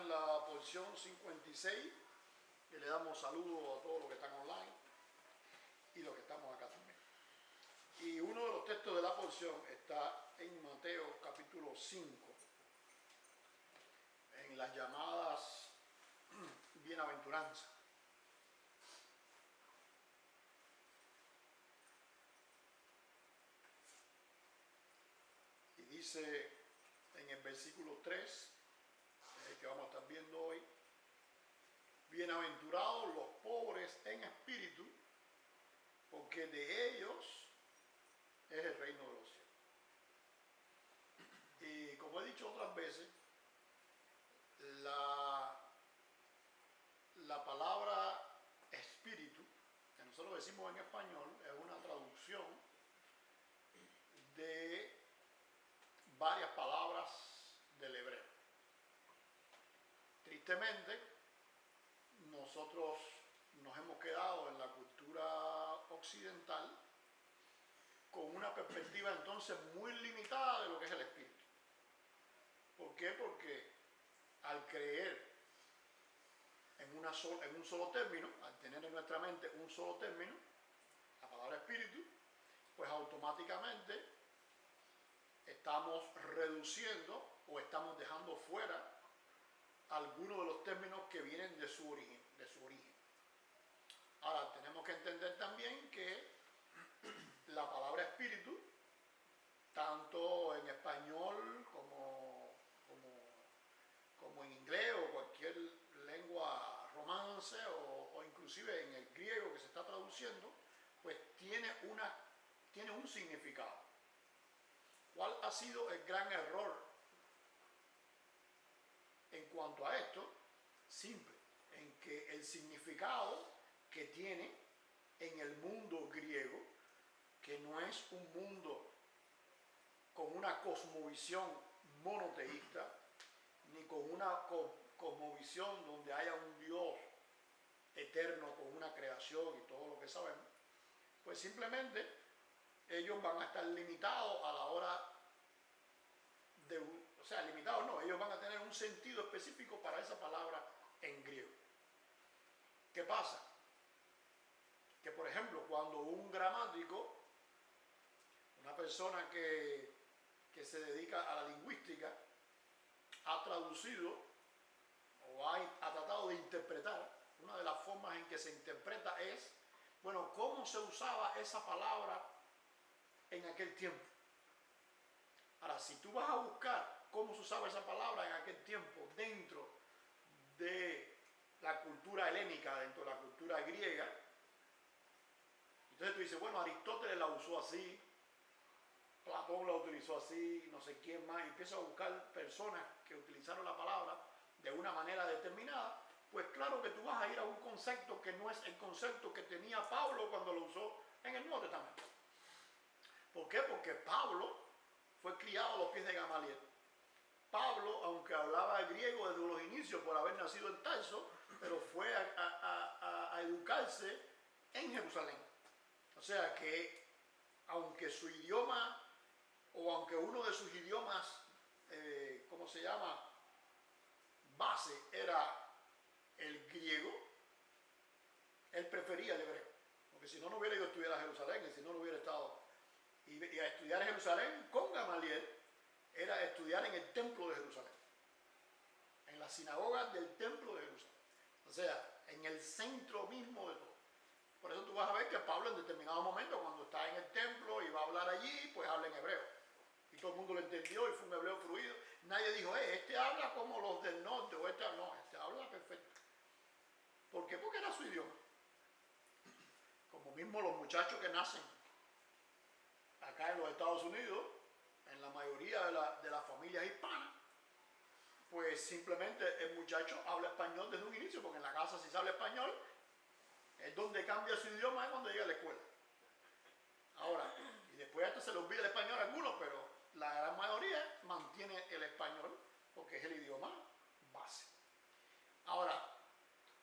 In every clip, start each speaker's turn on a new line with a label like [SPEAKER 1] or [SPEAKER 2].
[SPEAKER 1] en la porción 56 y le damos saludos a todos los que están online y los que estamos acá también. Y uno de los textos de la porción está en Mateo capítulo 5, en las llamadas bienaventuranzas. Y dice en el versículo 3, el que vamos a estar viendo hoy: bienaventurados los pobres en espíritu, porque de ellos es el reino de los cielos. Y como he dicho otras veces, la palabra espíritu, que nosotros decimos en español, es una traducción de varias palabras del hebreo. Tristemente, nosotros nos hemos quedado en la cultura occidental con una perspectiva entonces muy limitada de lo que es el espíritu. ¿Por qué? Porque al creer en un solo término, al tener en nuestra mente un solo término, la palabra espíritu, pues automáticamente estamos reduciendo o estamos dejando fuera algunos de los términos que vienen de su origen. Ahora, tenemos que entender también que la palabra espíritu, tanto en español como en inglés o cualquier lengua romance o inclusive en el griego que se está traduciendo, pues tiene un significado. ¿Cuál ha sido el gran error en cuanto a esto? Simple, en que el significado que tiene en el mundo griego, que no es un mundo con una cosmovisión monoteísta, ni con una cosmovisión donde haya un Dios eterno con una creación y todo lo que sabemos, pues simplemente ellos van a estar limitados a la hora de, limitados no, ellos van a tener un sentido específico para esa palabra en griego. ¿Qué pasa? Que por ejemplo, cuando un gramático, una persona que se dedica a la lingüística, ha traducido o ha tratado de interpretar, una de las formas en que se interpreta es, bueno, cómo se usaba esa palabra en aquel tiempo. Ahora, si tú vas a buscar cómo se usaba esa palabra en aquel tiempo dentro de la cultura helénica, dentro de la cultura griega, entonces tú dices, bueno, Aristóteles la usó así, Platón la utilizó así, no sé quién más, y empiezas a buscar personas que utilizaron la palabra de una manera determinada, pues claro que tú vas a ir a un concepto que no es el concepto que tenía Pablo cuando lo usó en el Nuevo Testamento. ¿Por qué? Porque Pablo fue criado a los pies de Gamaliel. Pablo, aunque hablaba griego desde los inicios por haber nacido en Tarso, pero fue a educarse en Jerusalén. O sea que, aunque su idioma, o aunque uno de sus idiomas, base era el griego, él prefería el hebreo. Porque si no, no hubiera ido a estudiar a Jerusalén, y si no, no hubiera estado. Y a estudiar en Jerusalén con Gamaliel era estudiar en el templo de Jerusalén, en la sinagoga del templo de Jerusalén, o sea, en el centro mismo de todo. Por eso tú vas a ver que Pablo en determinado momento, cuando está en el templo y va a hablar allí, pues habla en hebreo. Y todo el mundo lo entendió y fue un hebreo fluido. Nadie dijo, este habla como los del norte, o este habla perfecto. ¿Por qué? Porque era su idioma. Como mismo los muchachos que nacen acá en los Estados Unidos, en la mayoría de las familias hispanas, pues simplemente el muchacho habla español desde un inicio, porque en la casa si se habla español, es donde cambia su idioma, es cuando llega a la escuela. Ahora, y después hasta se le olvida el español a algunos, pero la gran mayoría mantiene el español porque es el idioma base. Ahora,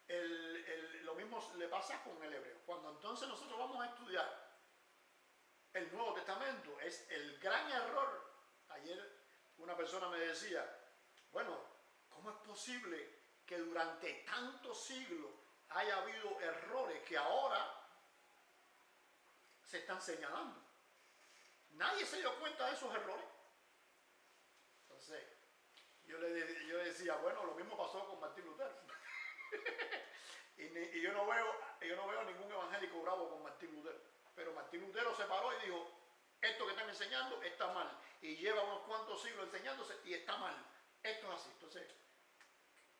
[SPEAKER 1] lo mismo le pasa con el hebreo. Cuando entonces nosotros vamos a estudiar el Nuevo Testamento, es el gran error. Ayer una persona me decía, bueno, ¿cómo es posible que durante tantos siglos haya habido errores que ahora se están señalando? Nadie se dio cuenta de esos errores. Entonces, yo decía, bueno, lo mismo pasó con Martín Lutero. y yo no veo ningún evangélico bravo con Martín Lutero. Pero Martín Lutero se paró y dijo, esto que están enseñando está mal. Y lleva unos cuantos siglos enseñándose y está mal. Esto es así. Entonces,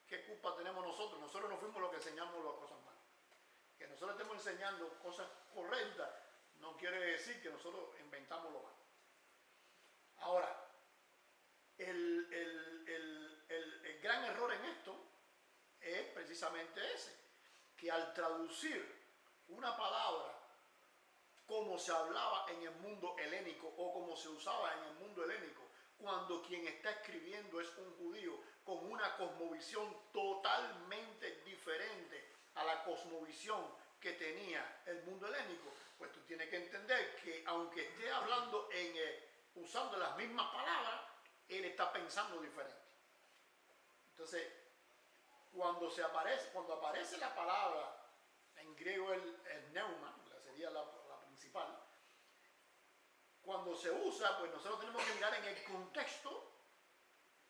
[SPEAKER 1] ¿qué culpa tenemos nosotros? Nosotros no fuimos los que enseñamos las cosas malas. Que nosotros estemos enseñando cosas correctas no quiere decir que nosotros inventamos lo malo. Ahora, el gran error en esto es precisamente ese, que al traducir una palabra como se hablaba en el mundo helénico o como se usaba en el mundo helénico, cuando quien está escribiendo es un judío con una cosmovisión totalmente diferente a la cosmovisión que tenía el mundo helénico, pues tú tienes que entender que aunque esté hablando usando las mismas palabras, él está pensando diferente. Entonces, cuando aparece la palabra, en griego el neuma, sería la principal, cuando se usa, pues nosotros tenemos que mirar en el contexto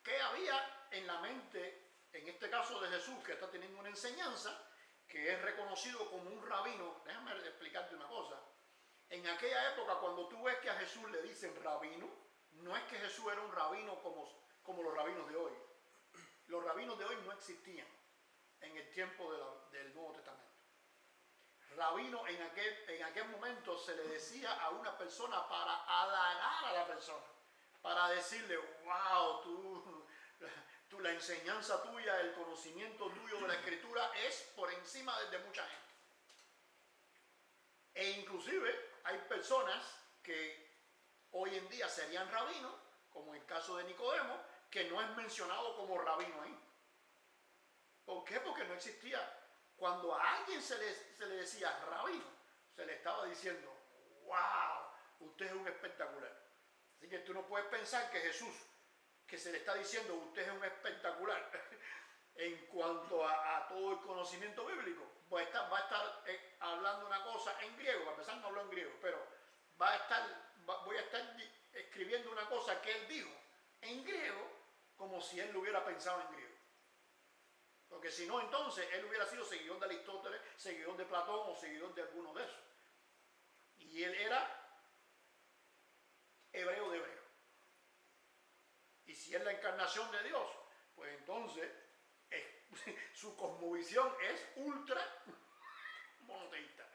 [SPEAKER 1] qué había en la mente, en este caso de Jesús, que está teniendo una enseñanza, que es reconocido como un rabino. Déjame explicarte una cosa. En aquella época, cuando tú ves que a Jesús le dicen rabino, no es que Jesús era un rabino como los rabinos de hoy. Los rabinos de hoy no existían en el tiempo del Nuevo Testamento. Rabino en aquel momento se le decía a una persona para halagar a la persona, para decirle, wow, la enseñanza tuya, el conocimiento tuyo de la Escritura es por encima de mucha gente. E inclusive hay personas que hoy en día serían rabinos, como en el caso de Nicodemo, que no es mencionado como rabino ahí. ¿Por qué? Porque no existía. Cuando a alguien se le decía rabino, se le estaba diciendo, wow, usted es un espectacular. Así que tú no puedes pensar que Jesús, que se le está diciendo, usted es un espectacular, en cuanto a todo el conocimiento bíblico, va a estar hablando una cosa en griego. Para empezar, no habló en griego, pero voy a estar escribiendo una cosa que él dijo en griego, como si él lo hubiera pensado en griego. Porque si no, entonces él hubiera sido seguidor de Aristóteles, seguidor de Platón o seguidor de alguno de esos. Y él era hebreo de hebreo. Y si es la encarnación de Dios, pues entonces su cosmovisión es ultra monoteísta.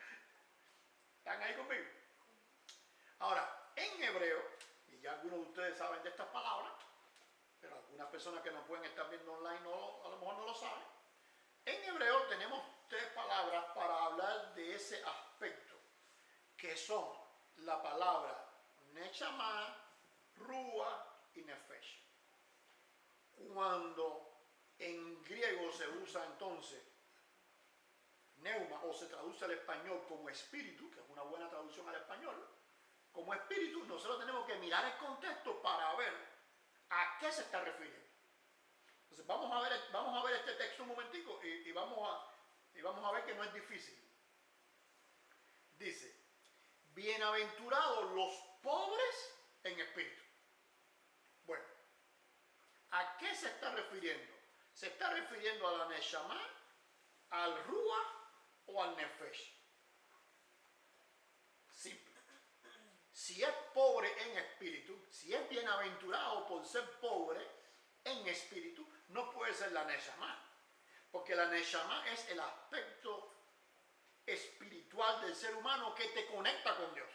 [SPEAKER 1] ¿Están ahí conmigo? Ahora, en hebreo, y ya algunos de ustedes saben de estas palabras, pero algunas personas que nos pueden estar viendo online a lo mejor no lo saben. En hebreo tenemos 3 palabras para hablar de ese aspecto, que son la palabra Neshama, Rúa y Nefesh. Cuando en griego se usa entonces neuma, o se traduce al español como espíritu, que es una buena traducción al español, como espíritu, nosotros tenemos que mirar el contexto para ver a qué se está refiriendo. Entonces vamos a ver este texto un momentico y vamos a ver que no es difícil. Dice, bienaventurados los pobres en espíritu. Bueno, ¿a qué se está refiriendo? ¿Se está refiriendo a la Neshama, al Rúa o al Nefesh? Simple. Si es pobre en espíritu, si es bienaventurado por ser pobre en espíritu, no puede ser la Neshama. Porque la Neshama es el aspecto espiritual del ser humano que te conecta con Dios.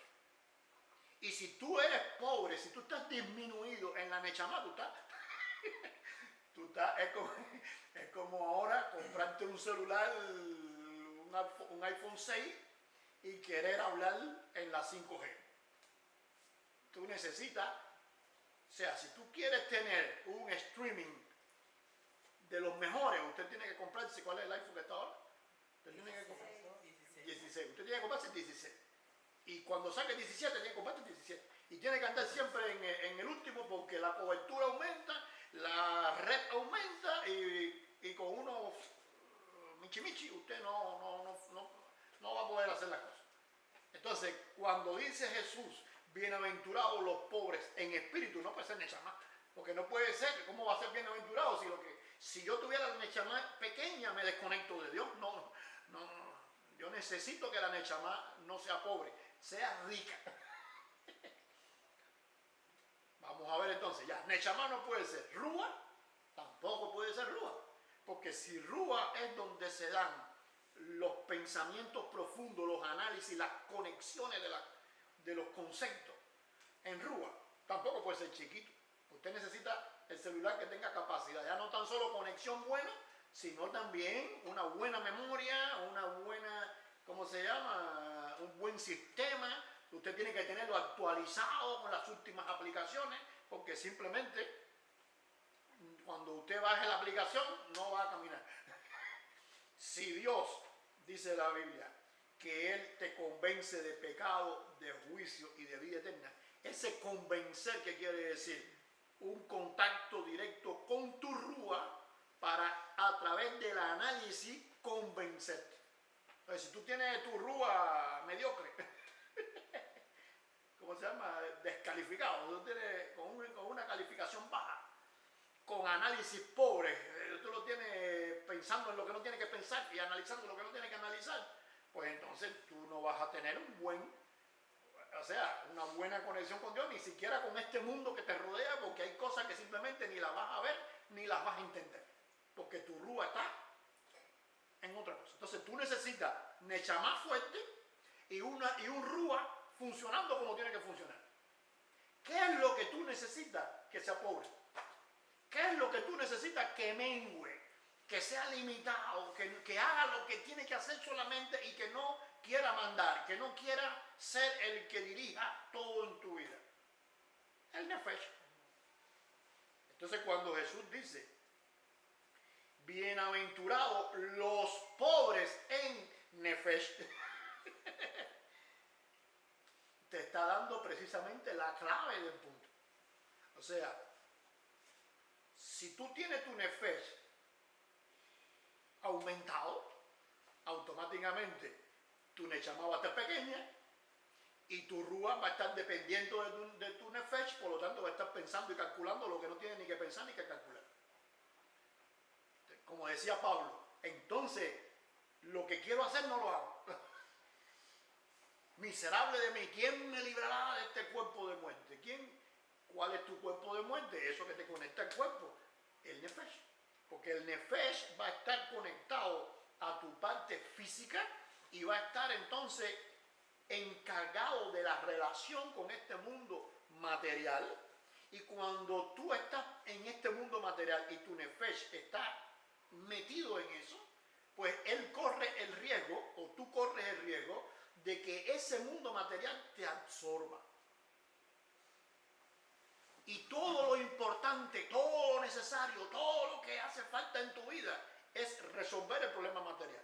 [SPEAKER 1] Y si tú eres pobre, si tú estás disminuido en la Neshama, es como ahora comprarte un celular, un iPhone 6 y querer hablar en la 5G. Tú necesitas, o sea, si tú quieres tener un streaming de los mejores, usted tiene que comprarse, ¿cuál es el iPhone que está ahora? Usted tiene que comprarse 16. Usted tiene que comprarse 16. Y cuando saque 17, tiene que comprarse 17. Y tiene que andar siempre en el último, porque la cobertura aumenta, la red aumenta y hacer las cosas. Entonces, cuando dice Jesús, bienaventurados los pobres en espíritu, no puede ser Neshama, porque no puede ser. ¿Cómo va a ser bienaventurado si yo tuviera la Neshama pequeña, me desconecto de Dios? No. Yo necesito que la Neshama no sea pobre, sea rica. Vamos a ver entonces, ya, Neshama no puede ser. Rúa tampoco puede ser Rúa, porque si Rúa es donde se dan los pensamientos profundos, los análisis, las conexiones de los conceptos, en Rúa tampoco puede ser chiquito. Usted necesita el celular que tenga capacidad, ya no tan solo conexión buena, sino también una buena memoria, una buena, ¿cómo se llama? Un buen sistema. Usted tiene que tenerlo actualizado con las últimas aplicaciones, porque simplemente cuando usted baje la aplicación no va a caminar. Si Dios, dice la Biblia, que Él te convence de pecado, de juicio y de vida eterna, ese convencer, ¿qué quiere decir? Un contacto directo con tu rúa para, a través del análisis, convencerte. Entonces, si tú tienes tu rúa mediocre, ¿cómo se llama? Descalificado, tú tienes con una calificación baja, con análisis pobre, tú lo tienes pensando en lo que no tiene que pensar y analizando lo que no tiene que analizar, pues entonces tú no vas a tener una buena conexión con Dios, ni siquiera con este mundo que te rodea, porque hay cosas que simplemente ni las vas a ver ni las vas a entender, porque tu rúa está en otra cosa. Entonces tú necesitas Neshama fuerte y un rúa funcionando como tiene que funcionar. ¿Qué es lo que tú necesitas que sea pobre? ¿Qué es lo que tú necesitas que mengue, que sea limitado, que haga lo que tiene que hacer solamente y que no quiera mandar, que no quiera ser el que dirija todo en tu vida? El nefesh. Entonces cuando Jesús dice, bienaventurados los pobres en nefesh, te está dando precisamente la clave del punto. O sea, si tú tienes tu nefesh aumentado, automáticamente tu neshama va a estar pequeña y tu rúa va a estar dependiendo de tu nefesh, por lo tanto va a estar pensando y calculando lo que no tiene ni que pensar ni que calcular. Como decía Pablo, entonces lo que quiero hacer no lo hago. Miserable de mí, ¿quién me librará de este cuerpo de muerte? ¿Cuál es tu cuerpo de muerte? Eso que te conecta al cuerpo, el nefesh. Porque el nefesh va a estar conectado a tu parte física y va a estar entonces encargado de la relación con este mundo material. Y cuando tú estás en este mundo material y tu nefesh está metido en eso, pues él corre el riesgo, o tú corres el riesgo, de que ese mundo material te absorba. Y todo lo importante, todo lo necesario, todo lo que hace falta en tu vida es resolver el problema material.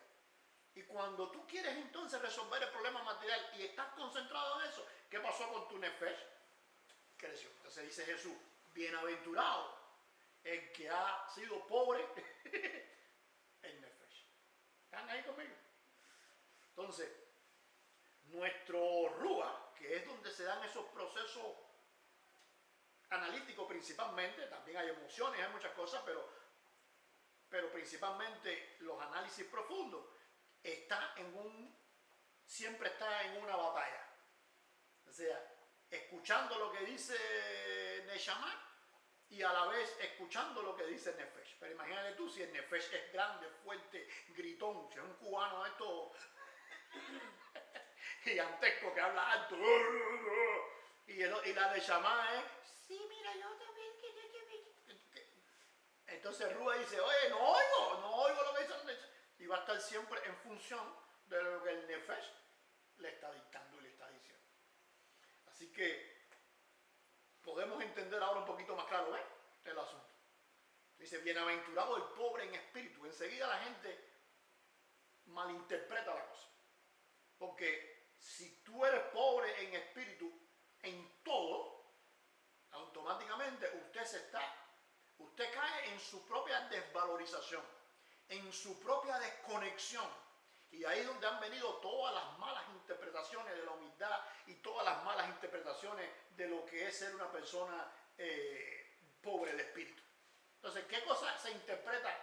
[SPEAKER 1] Y cuando tú quieres entonces resolver el problema material y estás concentrado en eso, ¿qué pasó con tu nefesh? Creció. Entonces dice Jesús, bienaventurado el que ha sido pobre en nefesh. ¿Están ahí conmigo? Entonces, nuestro rúa, que es donde se dan esos procesos analíticos principalmente, también hay emociones, hay muchas cosas, pero principalmente los análisis profundos, siempre está en una batalla. O sea, escuchando lo que dice Neshama y a la vez escuchando lo que dice Nefesh. Pero imagínate tú, si el Nefesh es grande, fuerte, gritón, si es un cubano esto gigantesco que habla alto, y la Neshama es, sí, mira, yo también. Entonces Rúa dice, oye, no oigo lo que dice el Nefesh. Y va a estar siempre en función de lo que el Nefesh le está dictando y le está diciendo. Así que podemos entender ahora un poquito más claro, ¿ves? El asunto. Dice, bienaventurado el pobre en espíritu. Enseguida la gente malinterpreta la cosa. Porque si tú eres pobre en espíritu en todo, automáticamente usted cae en su propia desvalorización, en su propia desconexión Y ahí es donde han venido todas las malas interpretaciones de la humildad y todas las malas interpretaciones de lo que es ser una persona pobre de espíritu. Entonces, ¿qué cosa se interpreta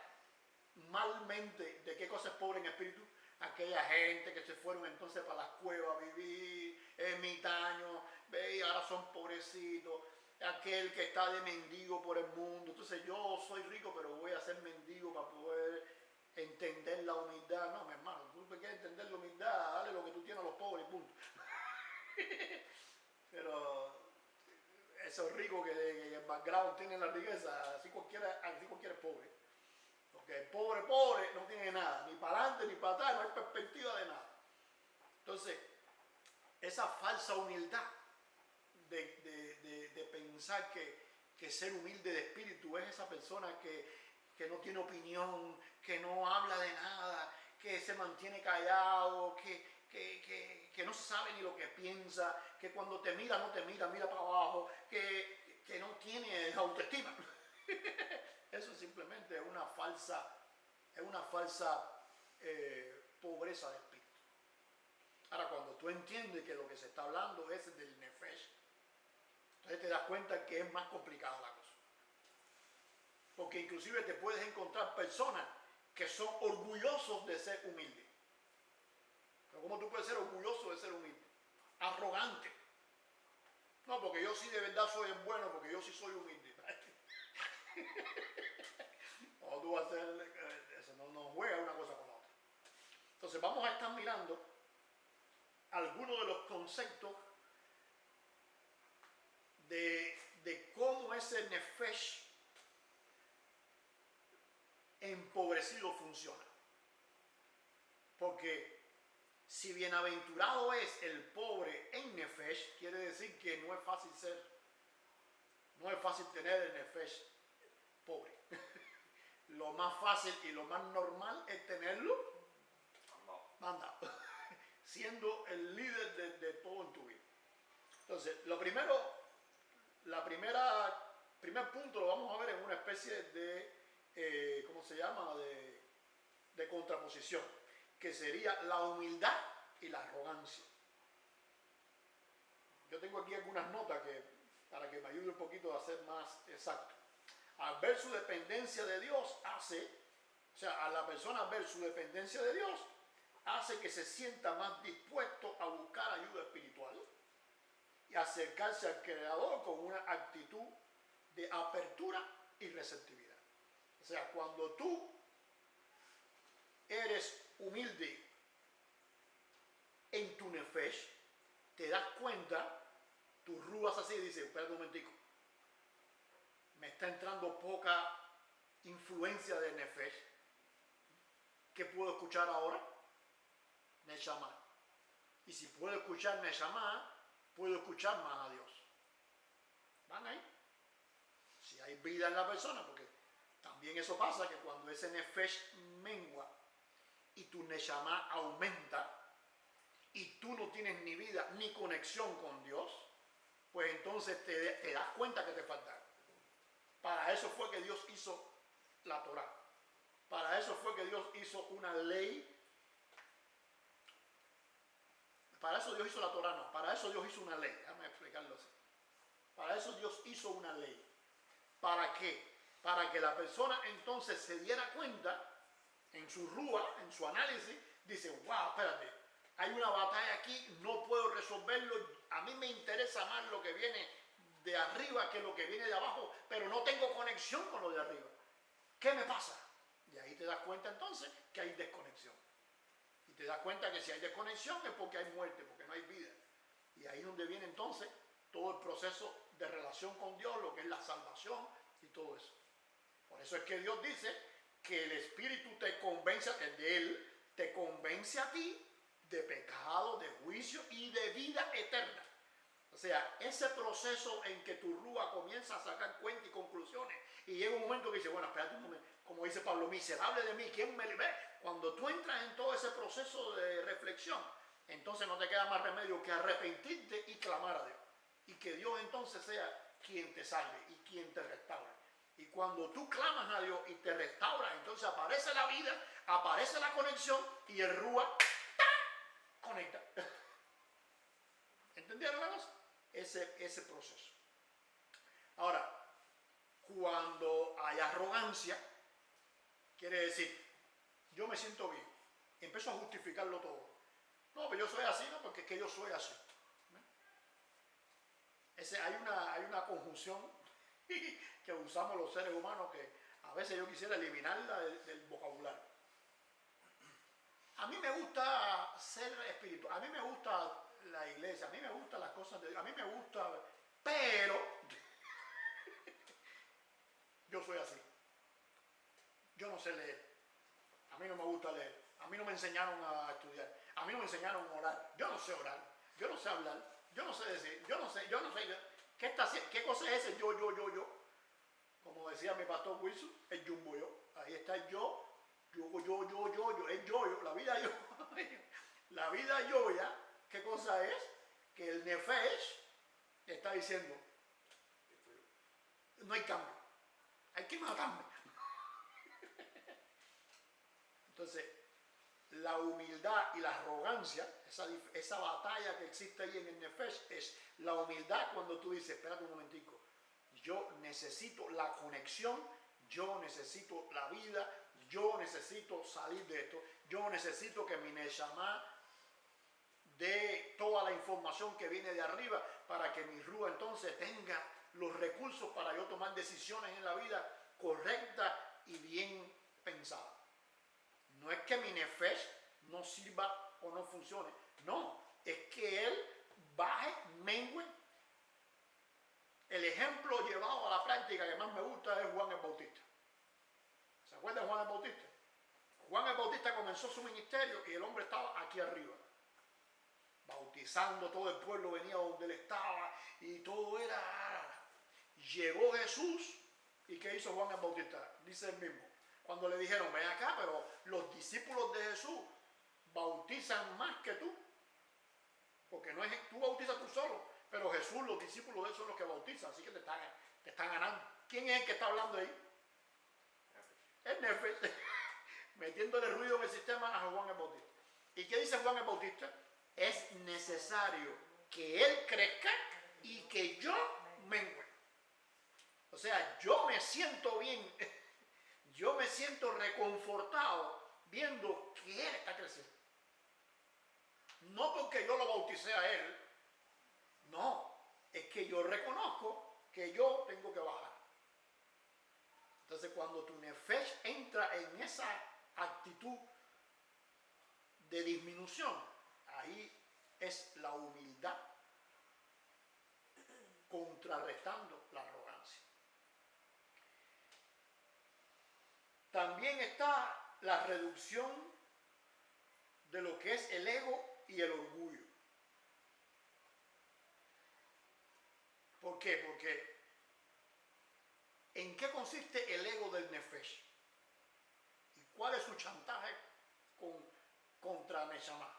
[SPEAKER 1] malmente de qué cosa es pobre en espíritu? Aquella gente que se fueron entonces para las cuevas a vivir, ermitaños, y ahora son pobrecitos. Aquel que está de mendigo por el mundo. Entonces yo soy rico, pero voy a ser mendigo para poder entender la humildad. No, mi hermano, tú quieres entender la humildad, dale lo que tú tienes a los pobres, punto. Pero esos ricos que en el background tienen la riqueza, así cualquiera es pobre. Porque el pobre no tiene nada, ni para adelante ni para atrás, no hay perspectiva de nada. Entonces, esa falsa humildad de pensar que ser humilde de espíritu es esa persona que no tiene opinión, que no habla de nada, que se mantiene callado, que no sabe ni lo que piensa, que cuando te mira no te mira, mira para abajo, que no tiene autoestima. Eso simplemente es una falsa pobreza de espíritu. Ahora, cuando tú entiendes que lo que se está hablando es del nefesh, entonces te das cuenta que es más complicada la cosa. Porque inclusive te puedes encontrar personas que son orgullosos de ser humildes. Pero ¿cómo tú puedes ser orgulloso de ser humilde? Arrogante. No, porque yo sí de verdad soy el bueno, porque yo sí soy humilde. O tú vas a hacer, eso no juega una cosa con la otra. Entonces vamos a estar mirando algunos de los conceptos de cómo ese nefesh empobrecido funciona. Porque si bienaventurado es el pobre en nefesh, quiere decir que no es fácil tener el nefesh pobre. Lo más fácil y lo más normal es tenerlo mandado, siendo el líder de todo en tu vida. Entonces, primer punto lo vamos a ver en una especie de, ¿cómo se llama?, de contraposición, que sería la humildad y la arrogancia. Yo tengo aquí algunas notas para que me ayude un poquito a ser más exacto. Al ver su dependencia de Dios a la persona ver su dependencia de Dios, hace que se sienta más dispuesto a buscar ayuda espiritual y acercarse al Creador con una actitud de apertura y receptividad. O sea, cuando tú eres humilde en tu nefesh, te das cuenta, tú rúas así y dices, espera un momentico, me está entrando poca influencia de nefesh. ¿Qué puedo escuchar ahora? Neshama. Y si puedo escuchar Neshama, puedo escuchar más a Dios. ¿Van ahí? Si hay vida en la persona, porque también eso pasa, que cuando ese nefesh mengua y tu Neshama aumenta y tú no tienes ni vida ni conexión con Dios, pues entonces te das cuenta que te falta. Para eso fue que Dios hizo la Torá. Para eso fue que Dios hizo una ley. Para eso Dios hizo la Torá, no. Para eso Dios hizo una ley. Déjame explicarlo así. Para eso Dios hizo una ley. ¿Para qué? Para que la persona entonces se diera cuenta en su rúa, en su análisis, dice, wow, espérate, hay una batalla aquí, no puedo resolverlo, a mí me interesa más lo que viene de arriba que lo que viene de abajo, pero no tengo conexión con lo de arriba. ¿Qué me pasa? Y ahí te das cuenta entonces que hay desconexión. Y te das cuenta que si hay desconexión es porque hay muerte, porque no hay vida. Y ahí es donde viene entonces todo el proceso de relación con Dios, lo que es la salvación y todo eso. Por eso es que Dios dice que el Espíritu te convence, el de Él, te convence a ti de pecado, de juicio y de vida eterna. O sea, ese proceso en que tu rúa comienza a sacar cuentas y conclusiones y llega un momento que dice, bueno, espérate un momento, como dice Pablo, miserable de mí, ¿quién me libera? Cuando tú entras en todo ese proceso de reflexión, entonces no te queda más remedio que arrepentirte y clamar a Dios. Y que Dios entonces sea quien te salve y quien te restaure. Y cuando tú clamas a Dios y te restauras, entonces aparece la vida, aparece la conexión y el Rúa conecta. ¿Entendieron la cosa? Ese proceso. Ahora, cuando hay arrogancia, quiere decir, yo me siento bien, empiezo a justificarlo todo. No, pero yo soy así, no, porque es que yo soy así. Hay una conjunción que usamos los seres humanos que a veces yo quisiera eliminarla del vocabulario. A mí me gusta ser espiritual, a mí me gusta la iglesia, a mí me gustan las cosas de Dios, a mí me gusta, pero yo soy así. Yo no sé leer, a mí no me gusta leer, a mí no me enseñaron a estudiar, a mí no me enseñaron a orar, yo no sé orar, yo no sé hablar, yo no sé decir, yo no sé, ¿qué cosa es ese yo? Como decía mi pastor Wilson, el jumbo yo, ahí está el yo, el yo, la vida yo, la vida yo ya, ¿qué cosa es? Que el nefesh está diciendo, no hay cambio, hay que matarme. Entonces, la humildad y la arrogancia, esa batalla que existe ahí en el nefesh, es la humildad cuando tú dices, espérate un momentico, yo necesito la conexión, yo necesito la vida, yo necesito salir de esto, yo necesito que mi Neshama dé toda la información que viene de arriba para que mi Rúa entonces tenga los recursos para yo tomar decisiones en la vida correctas y bien pensadas. No es que mi nefesh no sirva o no funcione, no, es que él baje, mengue. El ejemplo llevado a la práctica que más me gusta es Juan el Bautista. ¿Se acuerdan de Juan el Bautista? Juan el Bautista comenzó su ministerio y el hombre estaba aquí arriba, bautizando, todo el pueblo venía donde él estaba y todo era... Llegó Jesús y ¿qué hizo Juan el Bautista? Dice él mismo, cuando le dijeron, ven acá, pero los discípulos de Jesús bautizan más que tú, porque no es tú bautizas tú solo, pero Jesús, los discípulos de él son los que bautizan, así que te están ganando. ¿Quién es el que está hablando ahí? El nefesh, metiéndole ruido en el sistema a Juan el Bautista. ¿Y qué dice Juan el Bautista? Es necesario que él crezca y que yo mengue. O sea, yo me siento bien, yo me siento reconfortado viendo que él está creciendo. No porque yo lo bauticé a él, no, es que yo reconozco que yo tengo que bajar. Entonces, cuando tu nefesh entra en esa actitud de disminución, ahí es la humildad contrarrestando la arrogancia. También está la reducción de lo que es el ego y el orgullo. ¿Por qué? Porque ¿en qué consiste el ego del nefesh? ¿Y cuál es su chantaje contra Neshama?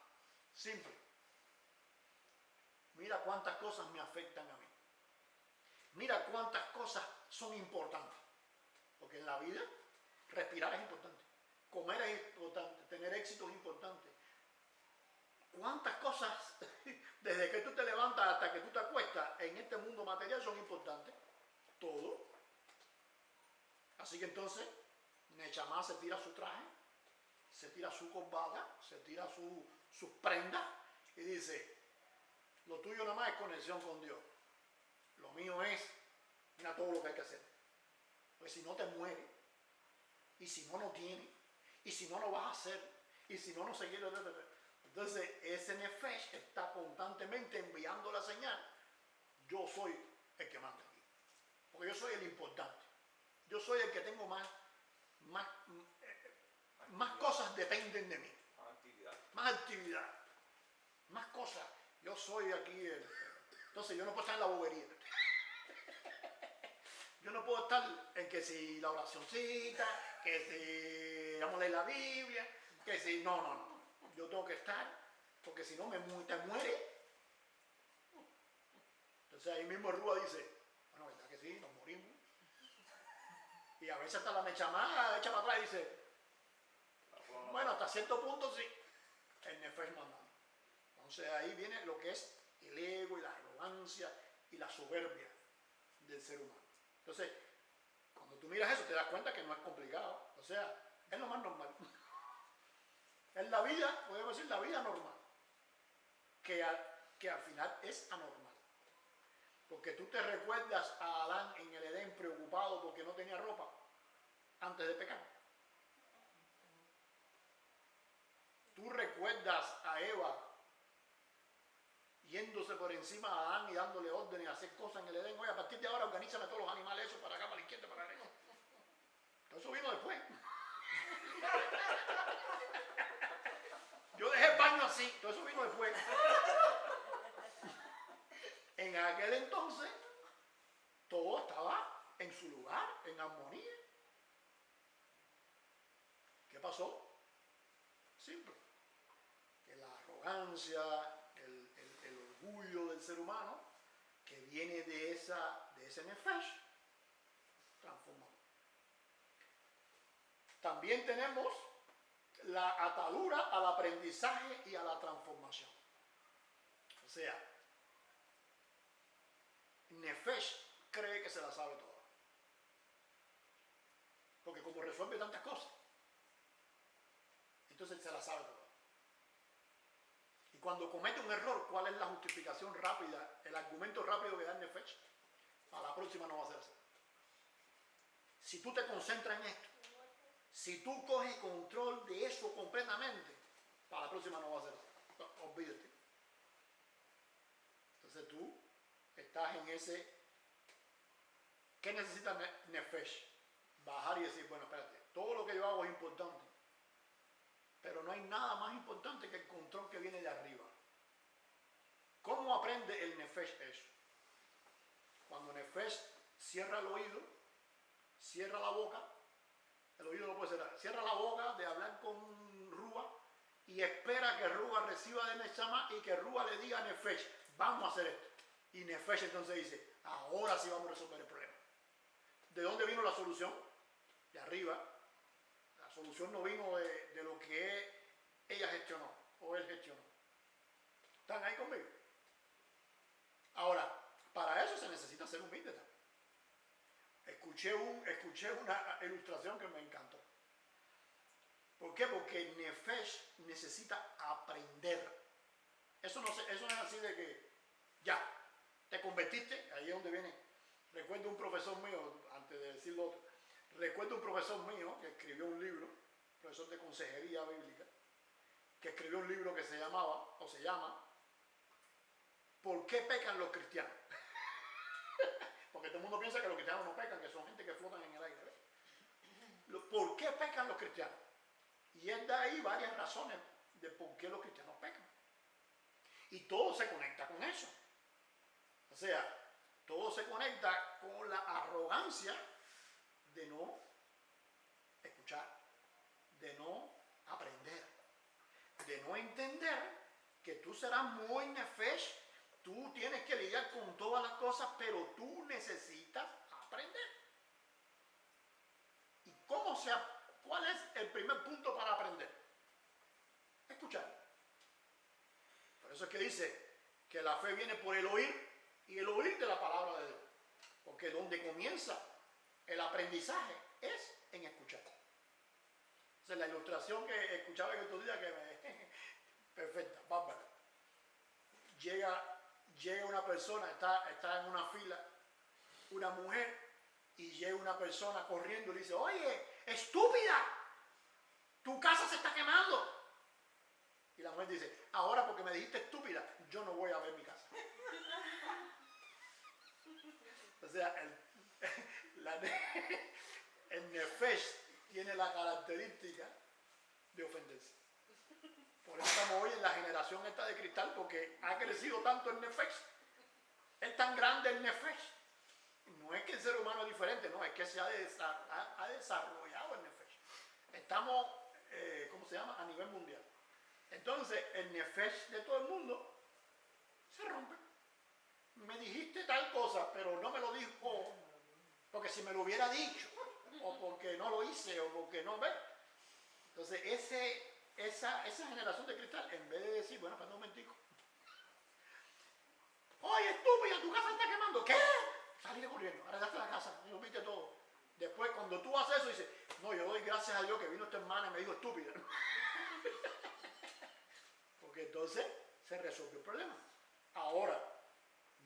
[SPEAKER 1] Simple. Mira cuántas cosas me afectan a mí. Mira cuántas cosas son importantes. Porque en la vida respirar es importante, comer es importante, tener éxito es importante. ¿Cuántas cosas desde que tú te levantas hasta que tú te acuestas en este mundo material son importantes? Todo. Así que entonces Neshama se tira su traje, se tira su corbata, se tira sus prendas y dice, lo tuyo nada más es conexión con Dios. Lo mío es, mira todo lo que hay que hacer. Pues si no te mueres, y si no, no tienes, y si no, no vas a hacer, y si no, no se quiere. Entonces, ese nefesh está constantemente enviando la señal, yo soy el que manda aquí, porque yo soy el importante, yo soy el que tengo más cosas dependen de mí, más actividad, más cosas, yo soy aquí entonces yo no puedo estar en la bobería. Yo no puedo estar en que si la oracioncita, que si vamos a leer la Biblia, que si... No. Yo tengo que estar, porque si no te muere. Entonces ahí mismo Rúa dice, bueno, ¿verdad que sí? Nos morimos. Y a veces hasta la mecha más echa para atrás y dice, bueno, hasta cierto punto sí, el nefesh mandando. Entonces ahí viene lo que es el ego y la arrogancia y la soberbia del ser humano. Entonces, cuando tú miras eso te das cuenta que no es complicado. O sea, es lo más normal. Es la vida, podemos decir la vida normal, que al final es anormal. Porque tú te recuerdas a Adán en el Edén preocupado porque no tenía ropa antes de pecar. Tú recuerdas a Eva yéndose por encima de Adán y dándole órdenes a hacer cosas en el Edén. Oye, a partir de ahora organízame todos los animales esos para acá, para la izquierda, para la derecha. Todo eso vino después. Yo dejé el baño así, todo eso vino después. En aquel entonces, todo estaba en su lugar, en armonía. ¿Qué pasó? Simple. Que la arrogancia, el orgullo del ser humano, que viene de ese nefesh, transformó. También tenemos la atadura al aprendizaje y a la transformación. O sea, nefesh cree que se la sabe toda. Porque como resuelve tantas cosas, entonces se la sabe toda. Y cuando comete un error, ¿cuál es la justificación rápida, el argumento rápido que da el nefesh? A la próxima no va a ser así. Si tú te concentras en esto, si tú coges control de eso completamente, para la próxima no va a ser así. No, olvídate. Entonces tú estás en ese... ¿Qué necesita nefesh? Bajar y decir, bueno, espérate, todo lo que yo hago es importante, pero no hay nada más importante que el control que viene de arriba. ¿Cómo aprende el nefesh eso? Cuando nefesh cierra el oído, cierra la boca, el oído no puede cerrar, cierra la boca de hablar con Rúa y espera que Rúa reciba de Neshama y que Rúa le diga a nefesh, vamos a hacer esto. Y nefesh entonces dice, ahora sí vamos a resolver el problema. ¿De dónde vino la solución? De arriba. La solución no vino de lo que ella gestionó o él gestionó. ¿Están ahí conmigo? Ahora, para eso se necesita ser humilde también. Escuché una ilustración que me encantó. ¿Por qué? Porque nefesh necesita aprender. Eso no es así de que ya, te convertiste, ahí es donde viene. Recuerdo un profesor mío, antes de decir lo otro, recuerdo un profesor mío que escribió un libro, profesor de consejería bíblica, que escribió un libro que se llamaba, o se llama, ¿Por qué pecan los cristianos? Porque todo el mundo piensa que los cristianos no pecan, que son gente que flotan en el aire. ¿Ves? ¿Por qué pecan los cristianos? Y él da ahí varias razones de por qué los cristianos pecan. Y todo se conecta con eso. O sea, todo se conecta con la arrogancia de no escuchar, de no aprender, de no entender que tú serás muy nefesh, tú tienes que lidiar con todas las cosas, pero tú necesitas aprender. ¿Y cuál es el primer punto para aprender? Escuchar. Por eso es que dice que la fe viene por el oír y el oír de la palabra de Dios. Porque donde comienza el aprendizaje es en escuchar. Esa es la ilustración que escuchaba en estos días que me... perfecta, bárbara. Llega una persona, está en una fila, una mujer, y llega una persona corriendo y dice, oye, estúpida, tu casa se está quemando. Y la mujer dice, ahora porque me dijiste estúpida, yo no voy a ver mi casa. O sea, el nefesh tiene la característica de ofenderse. Por eso estamos hoy en la generación esta de cristal, porque ha crecido tanto el nefesh. Es tan grande el nefesh. No es que el ser humano es diferente, no, es que se ha desarrollado el nefesh. Estamos, ¿cómo se llama? A nivel mundial. Entonces, el nefesh de todo el mundo se rompe. Me dijiste tal cosa, pero no me lo dijo, porque si me lo hubiera dicho, o porque no lo hice, o porque no ve. Entonces, esa generación de cristal, en vez de decir, bueno, espera un momentico, oye, estúpida, tu casa está quemando, ¿qué? Salí corriendo, arreglaste la casa, y lo viste todo. Después, cuando tú haces eso, dices, no, yo doy gracias a Dios que vino esta hermana y me dijo estúpida. Porque entonces se resolvió el problema. Ahora,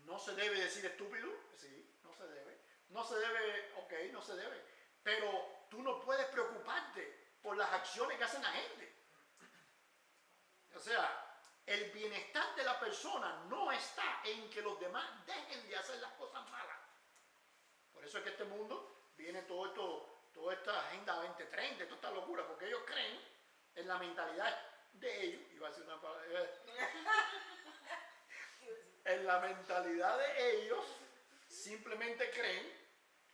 [SPEAKER 1] ¿no se debe decir estúpido? Sí, no se debe. No se debe, ok, no se debe. Pero tú no puedes preocuparte por las acciones que hacen la gente. O sea, el bienestar de la persona no está en que los demás dejen de hacer las cosas malas. Por eso es que este mundo viene toda esta agenda 2030, toda esta locura, porque ellos creen en la mentalidad de ellos, iba a decir una palabra, en la mentalidad de ellos, simplemente creen,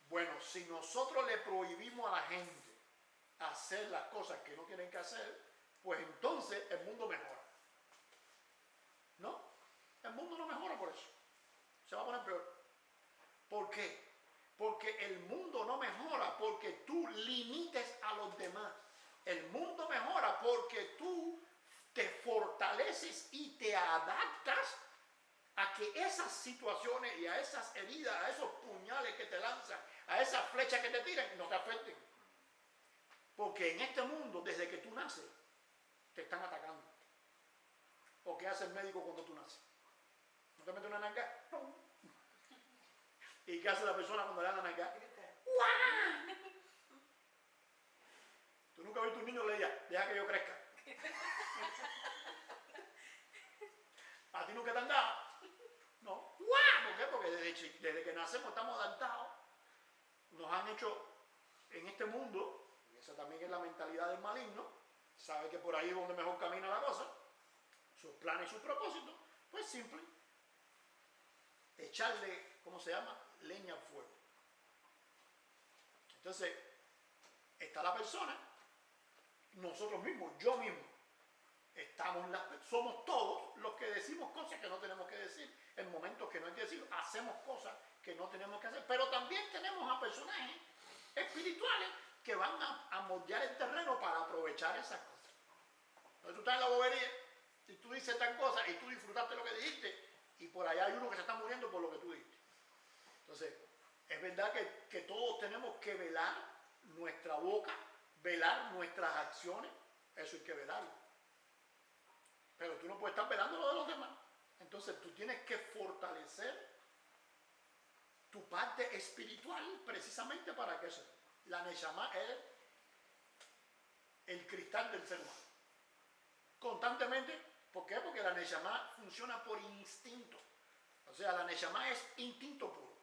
[SPEAKER 1] bueno, si nosotros le prohibimos a la gente hacer las cosas que no tienen que hacer, pues entonces el mundo mejora. ¿No? El mundo no mejora por eso. Se va a poner peor. ¿Por qué? Porque el mundo no mejora porque tú limites a los demás. El mundo mejora porque tú te fortaleces y te adaptas a que esas situaciones y a esas heridas, a esos puñales que te lanzan, a esas flechas que te tiran, no te afecten. Porque en este mundo, desde que tú naces, te están atacando. ¿O qué hace el médico cuando tú naces? ¿No te mete una nalga? ¿Y qué hace la persona cuando le dan la nalga? ¡Guau! Tú nunca has visto un niño que le diga, deja que yo crezca. ¿A ti nunca te han dado? No. ¡Guau! ¿Por qué? Porque desde que nacemos estamos adaptados. Nos han hecho en este mundo, y esa también es la mentalidad del maligno, sabe que por ahí es donde mejor camina la cosa, sus planes y sus propósitos, pues simple, echarle, ¿cómo se llama? Leña al fuego. Entonces, está la persona, nosotros mismos, yo mismo, somos todos los que decimos cosas que no tenemos que decir, en momentos que no hay que decir, hacemos cosas que no tenemos que hacer, pero también tenemos a personajes espirituales que van a moldear el terreno para aprovechar esas cosas. Entonces tú estás en la bobería y tú dices tal cosa y tú disfrutaste lo que dijiste y por allá hay uno que se está muriendo por lo que tú dijiste. Entonces, es verdad que todos tenemos que velar nuestra boca, velar nuestras acciones, eso hay que velarlo. Pero tú no puedes estar velando lo de los demás. Entonces tú tienes que fortalecer tu parte espiritual precisamente para que eso. La Neshama es el cristal del ser humano. Constantemente, ¿por qué? Porque la Neshama funciona por instinto. O sea, la Neshama es instinto puro.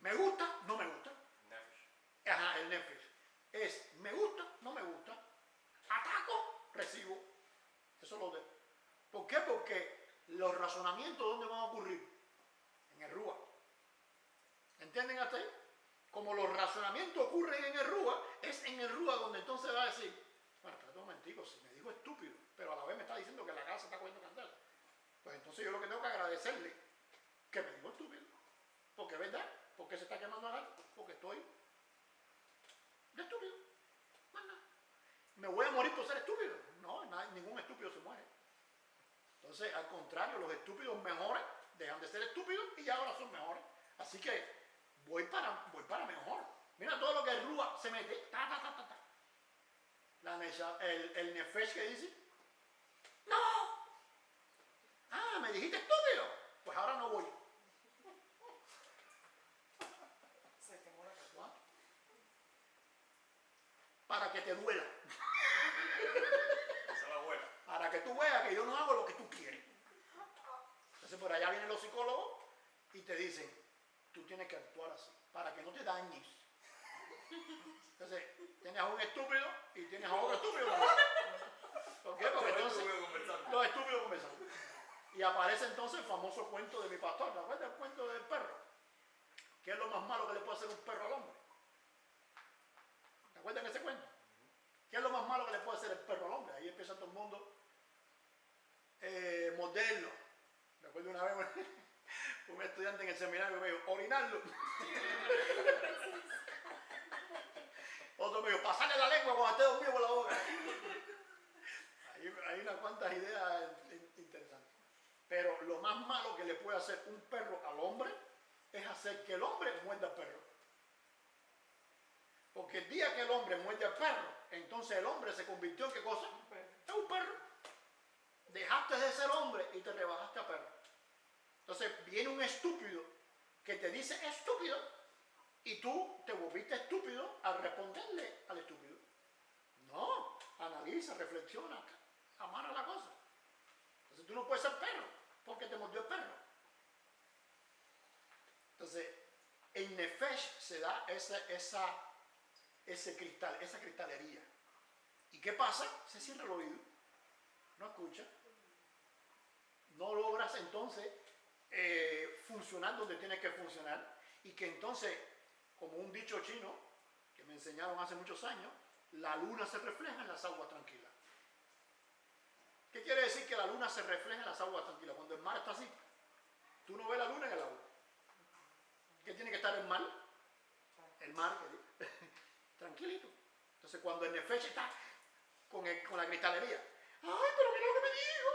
[SPEAKER 1] Me gusta, no me gusta. Nefesh. Ajá, el Nefesh. Es me gusta, no me gusta. Ataco, recibo. Eso lo de. ¿Por qué? Porque los razonamientos, ¿dónde van a ocurrir? En el Rúa. ¿Entienden hasta ahí? Como los razonamientos ocurren en el Rúa, es en el Rúa donde entonces va a decir, bueno, espérate un momentico, si me dijo estúpido, pero a la vez me está diciendo que la casa está cogiendo candela, pues entonces yo lo que tengo que agradecerle que me dijo estúpido. Porque es verdad, porque se está quemando algo, porque estoy de estúpido. Bueno, ¿me voy a morir por ser estúpido? No, ningún estúpido se muere. Entonces, al contrario, los estúpidos mejores dejan de ser estúpidos y ya ahora son mejores. Así que voy para mejor. Mira todo lo que el Rúa se mete. El Nefesh que dice, ¡no! Ah, me dijiste estúpido. Pues ahora no voy. Para que te duela. Para que tú veas que yo no hago lo que tú quieres. Entonces por allá vienen los psicólogos y te dicen, tú tienes que actuar así, para que no te dañes. Entonces, tienes a un estúpido y tienes a otro estúpido. ¿Por qué? Porque entonces los estúpidos conversando. Y aparece entonces el famoso cuento de mi pastor. ¿Te acuerdas del cuento del perro? ¿Qué es lo más malo que le puede hacer un perro al hombre? ¿Te acuerdas de ese cuento? ¿Qué es lo más malo que le puede hacer el perro al hombre? Ahí empieza todo el mundo morderlo. Recuerdo una vez Un estudiante en el seminario me dijo, orinarlo. Otro me dijo, pasarle la lengua cuando esté dormido por la boca. Hay unas cuantas ideas interesantes. Pero lo más malo que le puede hacer un perro al hombre es hacer que el hombre muerda al perro. Porque el día que el hombre muerde al perro, entonces el hombre se convirtió en ¿qué cosa? Es un perro. Dejaste de ser hombre y te rebajaste a perro. Entonces viene un estúpido que te dice estúpido y tú te volviste estúpido al responderle al estúpido. No, analiza, reflexiona, amara la cosa. Entonces tú no puedes ser perro porque te mordió el perro. Entonces en Nefesh se da ese cristal, esa cristalería. ¿Y qué pasa? Se cierra el oído, no escucha. No logras entonces funcionar donde tienes que funcionar. Y que entonces, como un dicho chino que me enseñaron hace muchos años, la luna se refleja en las aguas tranquilas. ¿Qué quiere decir que la luna se refleja en las aguas tranquilas? Cuando el mar está así, tú no ves la luna en el agua. ¿Qué tiene que estar el mar? El mar, tranquilito. Entonces cuando el Nefesh está con la cristalería, ¡ay, pero mira lo que me dijo!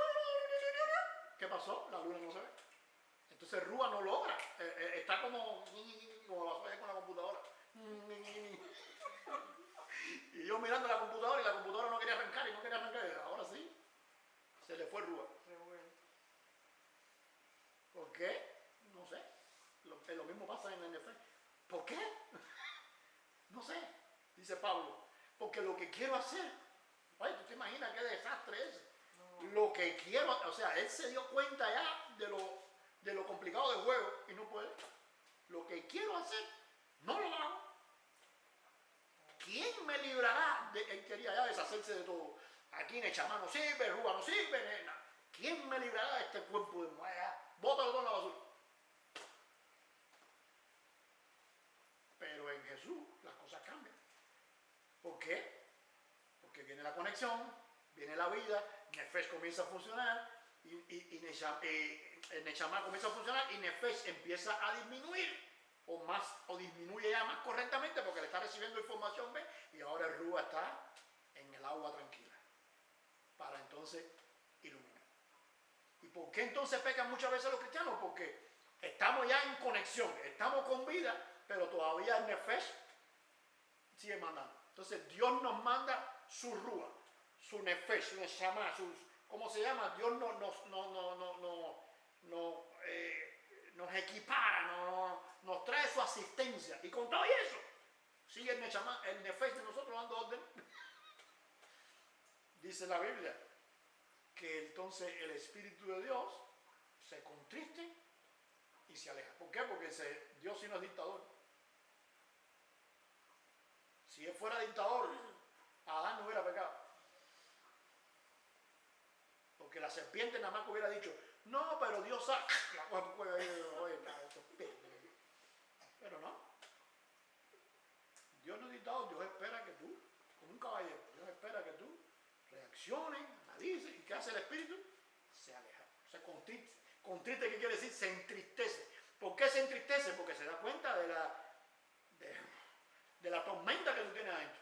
[SPEAKER 1] ¿Qué pasó? La luna no se ve. Entonces Rúa no logra. Está como lo hace con la computadora. Y yo mirando la computadora y la computadora no quería arrancar y no quería arrancar. Ahora sí, se le fue Rúa. ¿Por qué? No sé. Lo mismo pasa en el Nefesh. ¿Por qué? No sé, dice Pablo. Porque lo que quiero hacer, ay, ¿tú te imaginas qué desastre es? No. Lo que quiero, o sea, él se dio cuenta ya de lo complicado del juego y no puede. Lo que quiero hacer, no lo hago. ¿Quién me librará de él? Quería ya deshacerse de todo. Aquí Nechamá no sirve, Rúa no sirve, nena. ¿Quién me librará de este cuerpo de mujer? Bótalo todo en la basura. Pero en Jesús las cosas cambian. ¿Por qué? Porque viene la conexión, viene la vida, Nefesh comienza a funcionar y Nechamá comienza a funcionar y Nefesh empieza a disminuir o disminuye ya más correctamente porque le está recibiendo información, ¿ves? Y ahora el Rúa está en el agua tranquila para entonces iluminar. ¿Y por qué entonces pecan muchas veces los cristianos? Porque estamos ya en conexión, estamos con vida, pero todavía el Nefesh sigue mandando. Entonces Dios nos manda su Rúa, su Nefesh, su Nechamá, ¿cómo se llama? Dios nos equipara, nos trae su asistencia. Y con todo eso, sigue el Nefesh de nosotros dando orden. Dice la Biblia que entonces el Espíritu de Dios se contriste y se aleja. ¿Por qué? Porque Dios sí no es dictador. Si él fuera dictador, Adán no hubiera pecado. Porque la serpiente nada más que hubiera dicho, no, pero Dios sabe, la cosa tú puedes pero no. Dios no es dictador, Dios espera que tú, como un caballero, Dios espera que tú reacciones, analices, y ¿qué hace el Espíritu? Se aleja, se contriste. Contriste, ¿qué quiere decir? Se entristece. ¿Por qué se entristece? Porque se da cuenta de la tormenta que tú tienes adentro.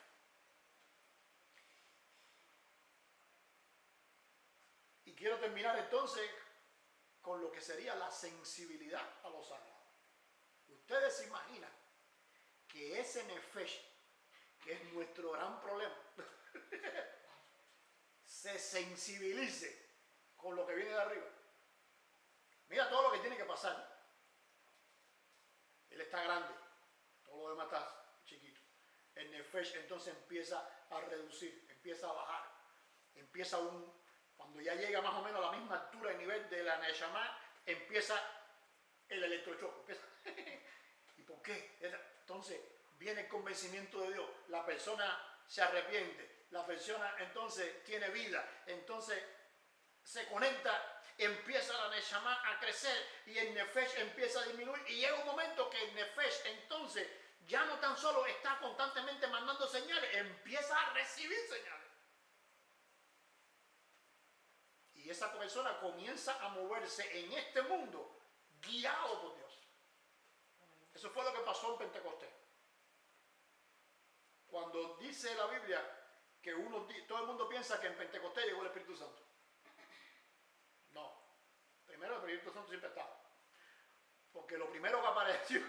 [SPEAKER 1] Y quiero terminar entonces con lo que sería la sensibilidad a lo sagrado. Ustedes se imaginan que ese Nefesh, que es nuestro gran problema, se sensibilice con lo que viene de arriba. Mira todo lo que tiene que pasar. Él está grande, todo lo demás está chiquito. El Nefesh entonces empieza a reducir, empieza a bajar, cuando ya llega más o menos a la misma altura y nivel de la Nechamá, empieza el electrochoque. ¿Y por qué? Entonces viene el convencimiento de Dios, la persona se arrepiente, la persona entonces tiene vida, entonces se conecta, empieza la Nechamá a crecer y el Nefesh empieza a disminuir y llega un momento que el Nefesh entonces ya no tan solo está constantemente mandando señales, empieza a recibir señales. Y esa persona comienza a moverse en este mundo guiado por Dios. Eso fue lo que pasó en Pentecostés. Cuando dice la Biblia que todo el mundo piensa que en Pentecostés llegó el Espíritu Santo. No. Primero el Espíritu Santo siempre estaba. Porque lo primero que apareció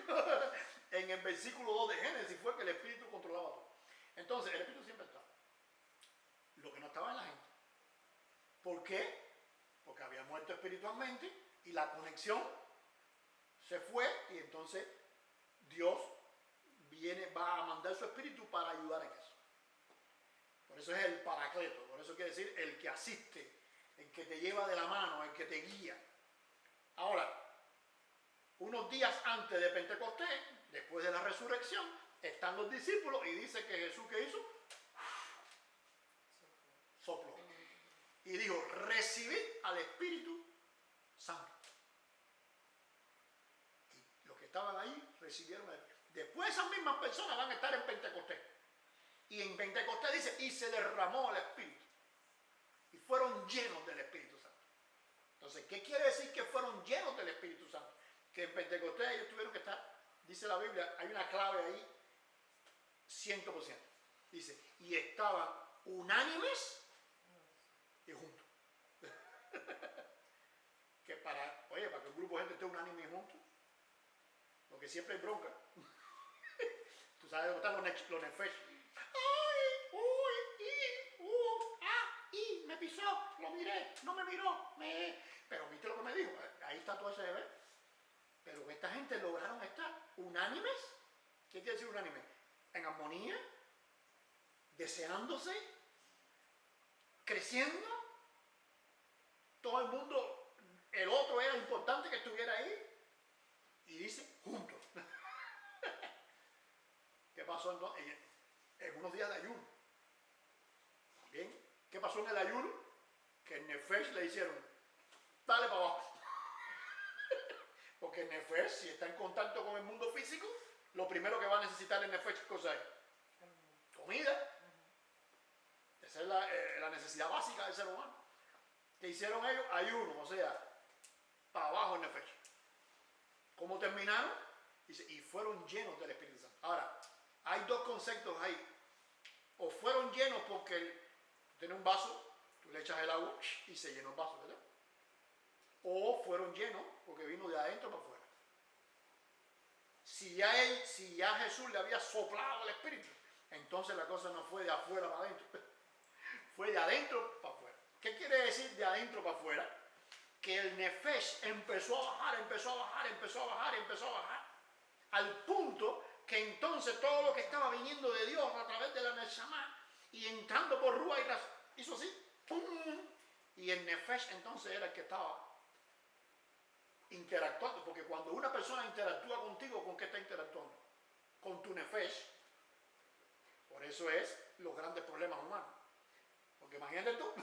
[SPEAKER 1] en el versículo 2 de Génesis fue que el Espíritu controlaba todo. Entonces, el Espíritu siempre estaba. Lo que no estaba en la gente. ¿Por qué? Porque había muerto espiritualmente y la conexión se fue y entonces Dios va a mandar su Espíritu para ayudar en eso. Por eso es el paracleto, por eso quiere decir el que asiste, el que te lleva de la mano, el que te guía. Ahora, unos días antes de Pentecostés, después de la resurrección, están los discípulos y dice que Jesús, ¿qué hizo? Sopló. Y dijo, recibid al Espíritu Santo. Y los que estaban ahí recibieron el Espíritu. Después esas mismas personas van a estar en Pentecostés. Y en Pentecostés dice, y se derramó el Espíritu. Y fueron llenos del Espíritu Santo. Entonces, ¿qué quiere decir que fueron llenos del Espíritu Santo? Que en Pentecostés ellos tuvieron que estar, dice la Biblia, hay una clave ahí, 100%. Dice, y estaban unánimes y juntos. Que para que un grupo de gente esté unánime y juntos, porque siempre hay bronca. Tú sabes dónde están los nefesh. ¡Ay! ¡Uy! ¡Y! ¡Me pisó! ¡Lo miré! ¡No me miró! Pero viste lo que me dijo. Ahí está todo ese deber. Pero esta gente lograron estar unánimes. ¿Qué quiere decir unánime? En armonía, deseándose, creciendo. Todo el mundo, el otro era importante que estuviera ahí. Y dice, juntos. ¿Qué pasó entonces? En unos días de ayuno. ¿Bien? ¿Qué pasó en el ayuno? Que en Nefesh le hicieron, dale para abajo. Porque el Nefesh, si está en contacto con el mundo físico, lo primero que va a necesitar el Nefesh, ¿qué cosa es? Comida. Esa es la necesidad básica del ser humano. ¿Qué hicieron ellos? Ayuno, o sea, para abajo el Nefesh. ¿Cómo terminaron? Dice, y fueron llenos del Espíritu Santo. Ahora, hay dos conceptos ahí. O fueron llenos porque tiene un vaso, tú le echas el agua y se llenó el vaso, ¿verdad? O fueron llenos porque vino de adentro para afuera. Si ya Jesús le había soplado el Espíritu, entonces la cosa no fue de afuera para adentro, fue de adentro para afuera. ¿Qué quiere decir de adentro para afuera? Que el Nefesh empezó a bajar, al punto que entonces todo lo que estaba viniendo de Dios a través de la Neshama y entrando por Rúa hizo así, ¡pum! Y el Nefesh entonces era el que estaba interactuando, porque cuando una persona interactúa contigo, ¿con qué está interactuando? Con tu Nefesh. Por eso es los grandes problemas humanos. Porque imagínate tú,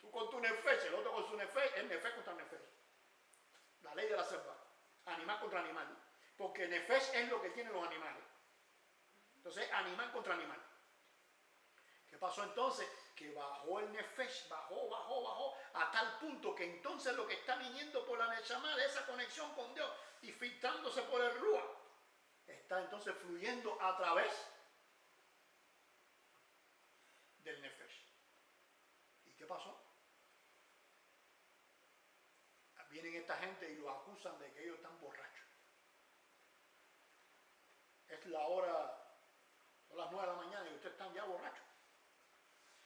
[SPEAKER 1] tú con tu Nefesh, el otro con su Nefesh, es Nefesh contra Nefesh. La ley de la selva, animal contra animal. Porque Nefesh es lo que tienen los animales. Entonces, animal contra animal. ¿Qué pasó entonces? Que bajó el Nefesh, bajó, a tal punto que entonces lo que está viniendo por la Neshama de esa conexión con Dios y filtrándose por el Rúa, está entonces fluyendo a través del Nefesh. ¿Y qué pasó? Vienen esta gente y los acusan de que ellos están borrachos. Es la hora, son las 9 de la mañana y ustedes están ya borrachos.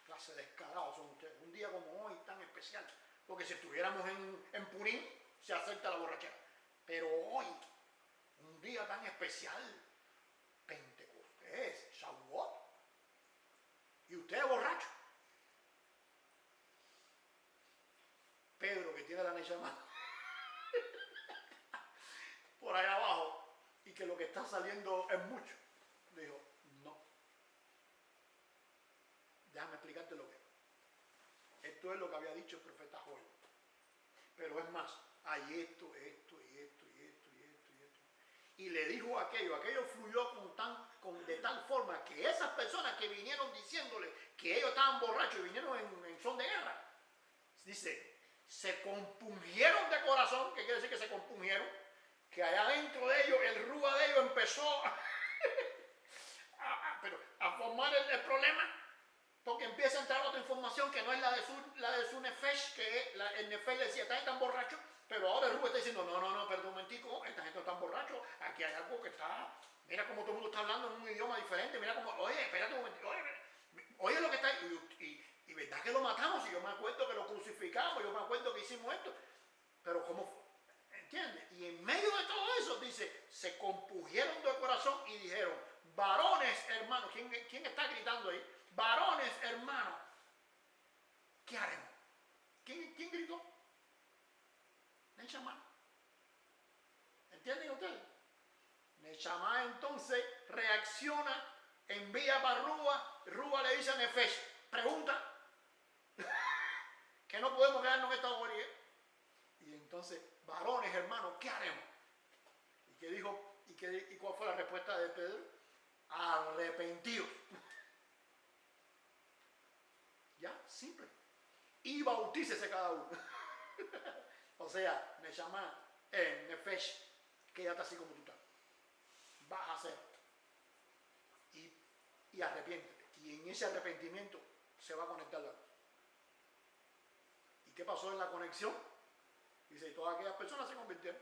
[SPEAKER 1] Clase descarados son ustedes. Un día como hoy tan especial. Porque si estuviéramos en Purín, se acepta la borrachera. Pero hoy, un día tan especial, Pentecostés, Shavuot, y usted es borracho. Pedro, que tiene la Neshama por allá abajo, y que lo que está saliendo es mucho, dijo, no. Déjame explicarte lo que es. Esto es lo que había dicho el profeta Joel. Pero es más, hay esto. Y le dijo aquello fluyó de tal forma que esas personas que vinieron diciéndole que ellos estaban borrachos y vinieron en son de guerra, dice, se compungieron de corazón. ¿Qué quiere decir que se compungieron? Que allá dentro de ellos, el rúa de ellos empezó a formar el problema, porque empieza a entrar otra información que no es la de su nefesh, que el nefesh le decía, están tan borrachos, pero ahora el rúa está diciendo, no, perdón un momentico, esta gente no está borracho, aquí hay algo que está, mira cómo todo el mundo está hablando en un idioma diferente, mira cómo, oye, espérate un momentico, oye lo que está ahí, y verdad que lo matamos, y yo me acuerdo que lo crucificamos, yo me acuerdo que hicimos esto, pero ¿cómo fue? ¿Entiendes? Y en medio de todo eso, dice, se compugieron de corazón y dijeron, varones hermanos, ¿quién está gritando ahí? Varones hermanos, ¿qué haremos? ¿Quién gritó? Neshama. ¿Entienden ustedes? Neshama entonces reacciona, envía para Rúa le dice a Nefesh, pregunta, que no podemos quedarnos en esta orilla. Y entonces, varones hermanos, ¿qué haremos? ¿Y qué dijo? ¿Y cuál fue la respuesta de Pedro? Arrepentidos. Ya, simple. Y bautícese cada uno. O sea, Neshama, Nefesh, quédate así como tú estás. Vas a hacer. Y arrepiéntete. Y en ese arrepentimiento se va a conectar la luz. ¿Y qué pasó en la conexión? Dice, y todas aquellas personas se convirtieron.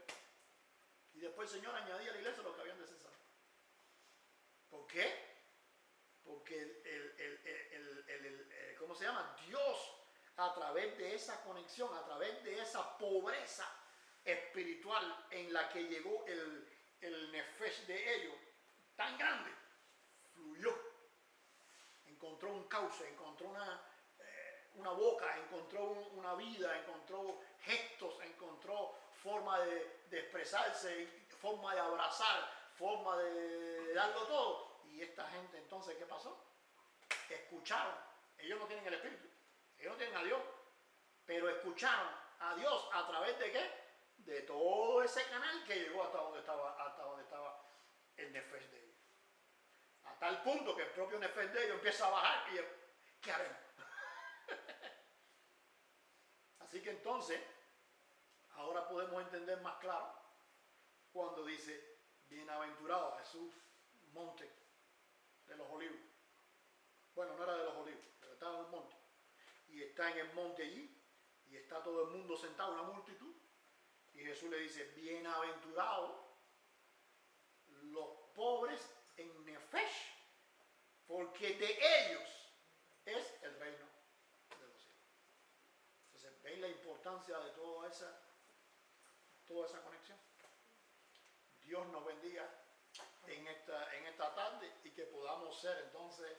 [SPEAKER 1] Y después el Señor añadía a la iglesia lo que habían de cesar. ¿Por qué? Porque ¿cómo se llama? Dios, a través de esa conexión, a través de esa pobreza espiritual en la que llegó el nefesh de ellos, tan grande, fluyó. Encontró un cauce, encontró una boca, encontró una vida, encontró gestos, encontró forma de expresarse, forma de abrazar, forma de darlo todo. Y esta gente entonces, ¿qué pasó? Escucharon. Ellos no tienen el Espíritu, ellos no tienen a Dios, pero escucharon a Dios a través de ¿qué? De todo ese canal que llegó hasta donde estaba el nefesh de ellos. A tal punto que el propio nefesh de ellos empieza a bajar y ¿qué haremos? Así que entonces, ahora podemos entender más claro cuando dice, bienaventurado Jesús, monte de los olivos. Bueno, no era de los olivos, pero estaba en un monte. Y está en el monte allí, y está todo el mundo sentado, una multitud. Y Jesús le dice, bienaventurados los pobres en nefesh, porque de ellos es el reino de los cielos. Entonces, ¿ven la importancia de toda esa conexión? Dios nos bendiga en esta tarde y que podamos ser entonces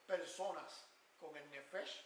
[SPEAKER 1] personas con el nefesh